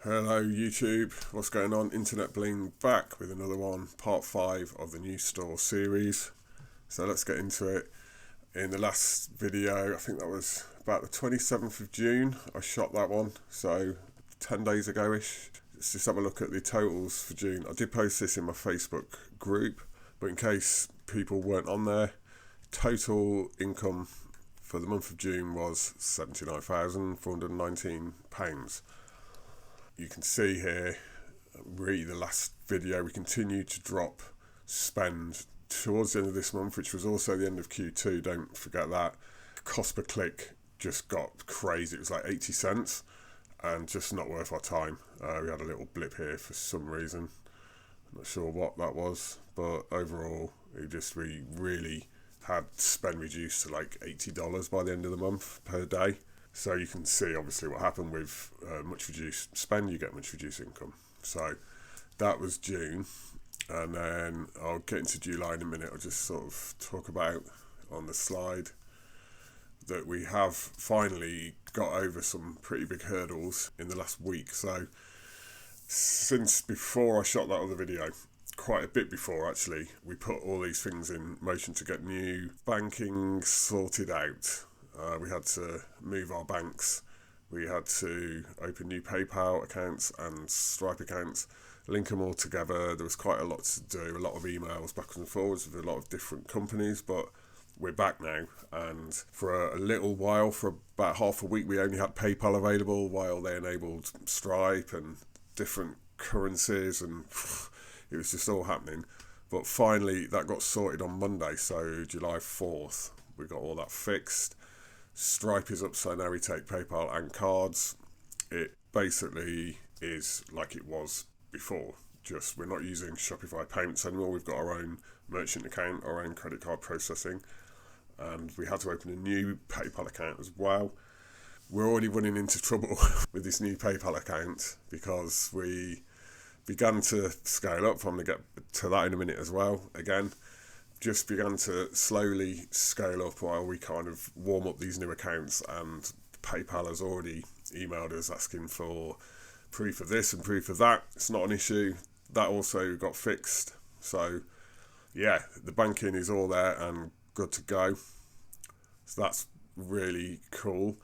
Hello YouTube, what's going on? Internet Bling back with another one, part 5 of the new store series. So let's get into it. In the last video, I think that was about the 27th of June, I shot that one, so 10 days ago-ish. Let's just have a look at the totals for June. I did post this in my Facebook group, but in case people weren't on there, total income for the month of June was £79,419. You can see here, really the last video, we continued to drop spend towards the end of this month, which was also the end of Q2, don't forget that. Cost per click just got crazy, it was like 80 cents and just not worth our time. We had a little blip here for some reason, I'm not sure what that was, but overall we really had spend reduced to like $80 by the end of the month per day. So you can see obviously what happened with much reduced spend, you get much reduced income. So that was June, and then I'll get into July in a minute. I'll just sort of talk about on the slide that we have finally got over some pretty big hurdles in the last week. So since before I shot that other video, quite a bit before actually, we put all these things in motion to get new banking sorted out. We had to move our banks, we had to open new PayPal accounts and Stripe accounts, link them all together. There was quite a lot to do, a lot of emails backwards and forwards with a lot of different companies, but we're back now, and for a little while, for about half a week, we only had PayPal available while they enabled Stripe and different currencies, and it was just all happening. But finally that got sorted on Monday, so July 4th, we got all that fixed. Stripe is up, so now we take PayPal and cards. It basically is like it was before, just we're not using Shopify payments anymore. We've got our own merchant account, our own credit card processing, and we had to open a new PayPal account as well. We're already running into trouble with this new PayPal account because we began to scale up. I'm going to get to that in a minute as well. Again, just began to slowly scale up while we kind of warm up these new accounts, and PayPal has already emailed us asking for proof of this and proof of that. It's not an issue. That also got fixed. So yeah, the banking is all there and good to go. So that's really cool.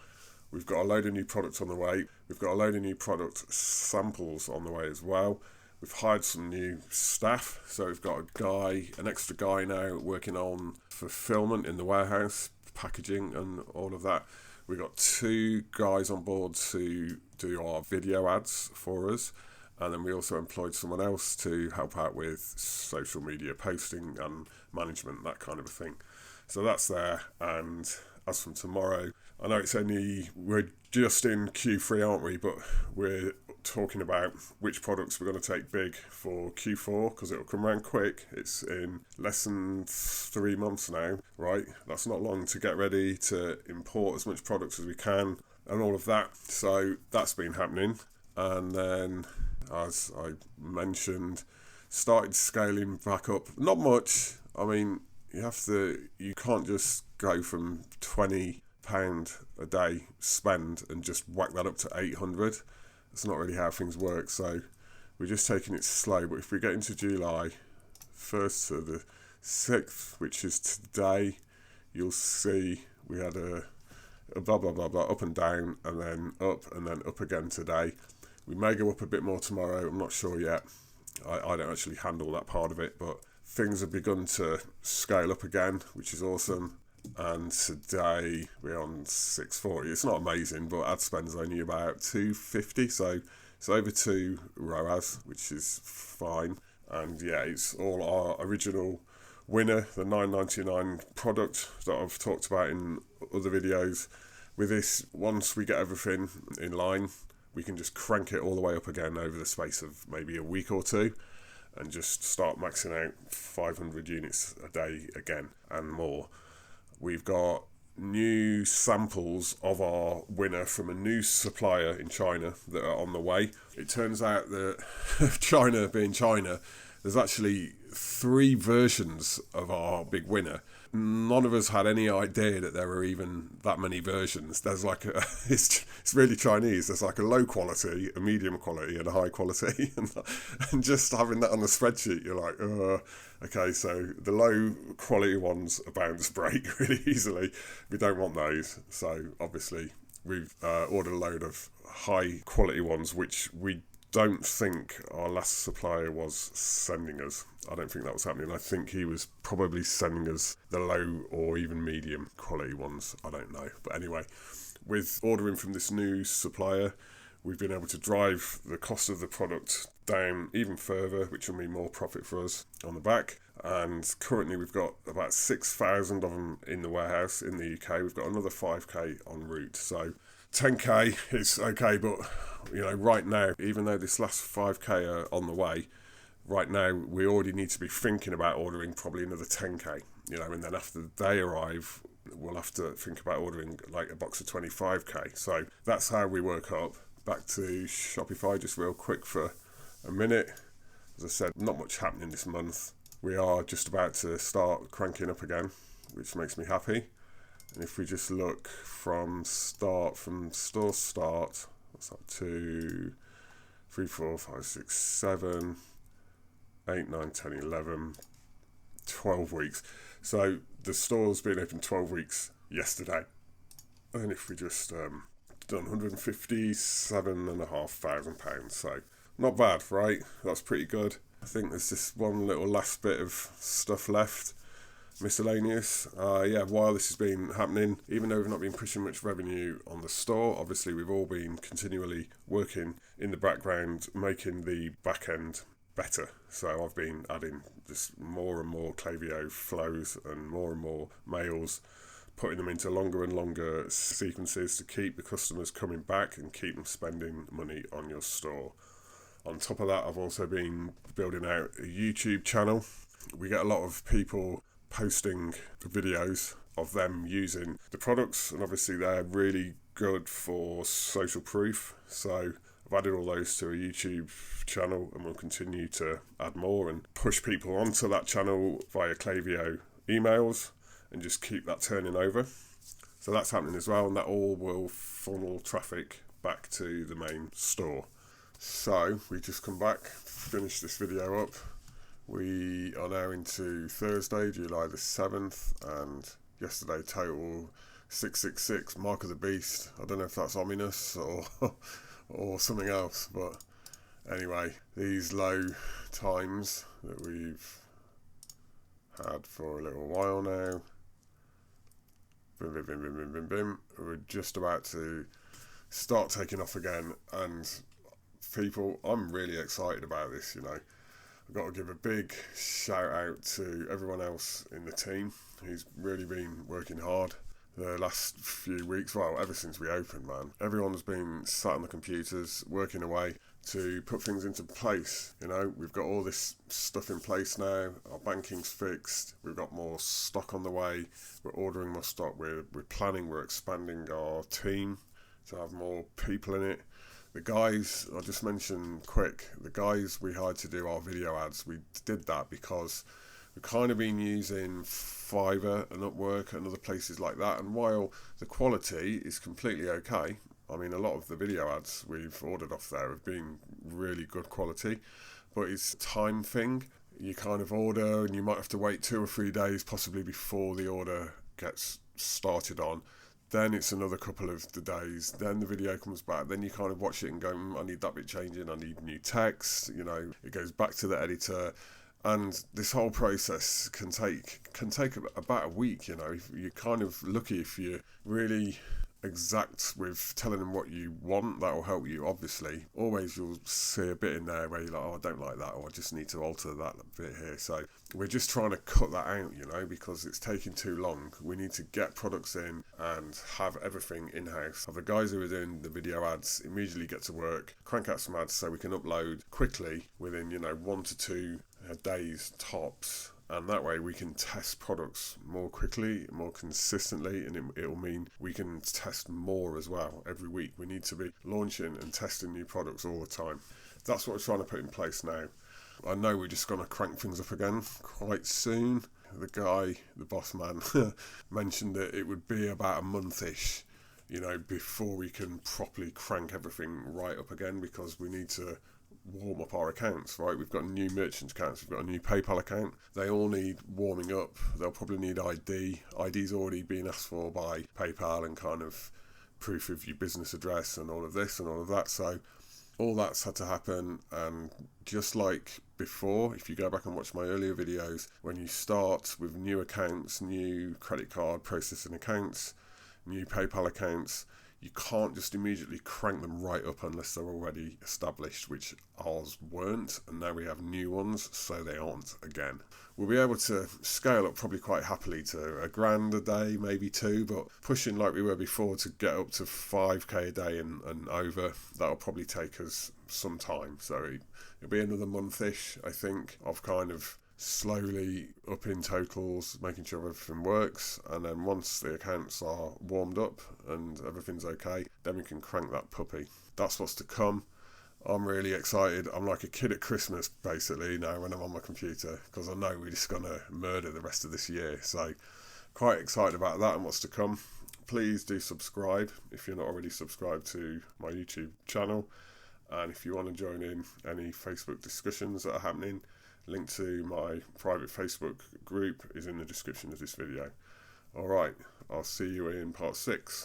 We've got a load of new products on the way. We've got a load of new product samples on the way as well. We've hired some new staff, so we've got an extra guy now working on fulfillment in the warehouse, packaging and all of that. We've got 2 guys on board to do our video ads for us, and then we also employed someone else to help out with social media posting and management, that kind of a thing. So that's there, and as from tomorrow, I know we're just in Q3, aren't we, but we're talking about which products we're going to take big for Q4, because it'll come around quick. It's in less than 3 months now, right? That's not long to get ready to import as much products as we can and all of that. So that's been happening, and then as I mentioned, started scaling back up. Not much. I mean, you can't just go from £20 a day spend and just whack that up to 800. That's not really how things work, so we're just taking it slow. But if we get into July 1st to the 6th, which is today, you'll see we had a blah blah blah blah, up and down, and then up again today. We may go up a bit more tomorrow, I'm not sure yet. I don't actually handle that part of it, but things have begun to scale up again, which is awesome. And today we're on 640. It's not amazing, but ad spend's only about 250, so it's over 2 ROAS, which is fine. And yeah, it's all our original winner, the $9.99 product that I've talked about in other videos. With this, once we get everything in line, we can just crank it all the way up again over the space of maybe a week or 2, and just start maxing out 500 units a day again and more. We've got new samples of our winner from a new supplier in China that are on the way. It turns out that China being China, there's actually 3 versions of our big winner. none of us had any idea that there were even that many versions. There's like it's really Chinese. There's like a low quality, a medium quality, and a high quality, and just having that on the spreadsheet, you're like, okay, so the low quality ones are bound to break really easily. We don't want those. So obviously we've ordered a load of high quality ones, which we don't think our last supplier was sending us. I don't think that was happening. I think he was probably sending us the low or even medium quality ones. I don't know. But anyway, with ordering from this new supplier, we've been able to drive the cost of the product down even further, which will mean more profit for us on the back. And currently we've got about 6,000 of them in the warehouse in the UK. We've got another 5k en route. So 10k is okay, but right now, even though this last 5k are on the way, right now we already need to be thinking about ordering probably another 10k, and then after they arrive, we'll have to think about ordering like a box of 25k. So that's how we work up. Back to Shopify just real quick for a minute. As I said, not much happening this month. We are just about to start cranking up again, which makes me happy. And if we just look from store start, what's that, 2, 3, 4, 5, 6, 7, 8, 9, 10, 11, 12 weeks. So the store's been open 12 weeks yesterday. And if we just done £157,500, so not bad, right? That's pretty good. I think there's just one little last bit of stuff left. Miscellaneous. While this has been happening, even though we've not been pushing much revenue on the store, obviously we've all been continually working in the background, making the back end better. So I've been adding just more and more Klaviyo flows and more mails, putting them into longer and longer sequences to keep the customers coming back and keep them spending money on your store. On top of that, I've also been building out a YouTube channel. We get a lot of people posting videos of them using the products, and obviously they're really good for social proof. So I've added all those to a YouTube channel, and we'll continue to add more and push people onto that channel via Klaviyo emails and just keep that turning over. So that's happening as well, and that all will funnel traffic back to the main store. So we just come back, finish this video up. We are now into Thursday, July the 7th, and yesterday total 666, Mark of the Beast. I don't know if that's ominous or something else, but anyway, these low times that we've had for a little while now, we're just about to start taking off again, and people, I'm really excited about this, I've got to give a big shout out to everyone else in the team who's really been working hard the last few weeks. Well, ever since we opened, man. Everyone's been sat on the computers working away to put things into place. We've got all this stuff in place now. Our banking's fixed. We've got more stock on the way. We're ordering more stock. We're planning. We're expanding our team to have more people in it. The guys, I'll just mention quick, the guys we hired to do our video ads, we did that because we've kind of been using Fiverr and Upwork and other places like that. And while the quality is completely okay, I mean, a lot of the video ads we've ordered off there have been really good quality, but it's a time thing. You kind of order and you might have to wait 2 or 3 days possibly before the order gets started on. Then it's another couple of the days, then the video comes back, then you kind of watch it and go, I need that bit changing, I need new text, it goes back to the editor, and this whole process can take about a week, You're kind of lucky if you're really exact with telling them what you want. That will help you, obviously. Always you'll see a bit in there where you're like, I don't like that, or I just need to alter that bit here. So we're just trying to cut that out, because it's taking too long. We need to get products in and have everything in-house. Have the guys who are doing the video ads immediately get to work, crank out some ads so we can upload quickly within, 1 to 2 days tops. And that way we can test products more quickly, more consistently, and it'll mean we can test more as well every week. We need to be launching and testing new products all the time. That's what we're trying to put in place now. I know we're just going to crank things up again quite soon. the guy, the boss man, mentioned that it would be about a month-ish, before we can properly crank everything right up again, because we need to warm up our accounts, right? We've got new merchant accounts, we've got a new PayPal account. They all need warming up. They'll probably need ID. ID's already been asked for by PayPal, and kind of proof of your business address and all of this and all of that. So all that's had to happen. And just like before, if you go back and watch my earlier videos, when you start with new accounts, new credit card processing accounts, new PayPal accounts, you can't just immediately crank them right up unless they're already established, which ours weren't, and now we have new ones, so they aren't again. We'll be able to scale up probably quite happily to $1,000 a day, maybe two, but pushing like we were before to get up to 5k a day and over, that'll probably take us some time. So it'll be another month-ish, I think, of kind of slowly up in totals, making sure everything works, and then once the accounts are warmed up and everything's okay, then we can crank that puppy. That's what's to come. I'm really excited. I'm like a kid at Christmas basically now when I'm on my computer, because I know we're just gonna murder the rest of this year. So quite excited about that and what's to come. Please do subscribe if you're not already subscribed to my YouTube channel, and if you want to join in any Facebook discussions that are happening, link to my private Facebook group is in the description of this video. Alright, I'll see you in part 6.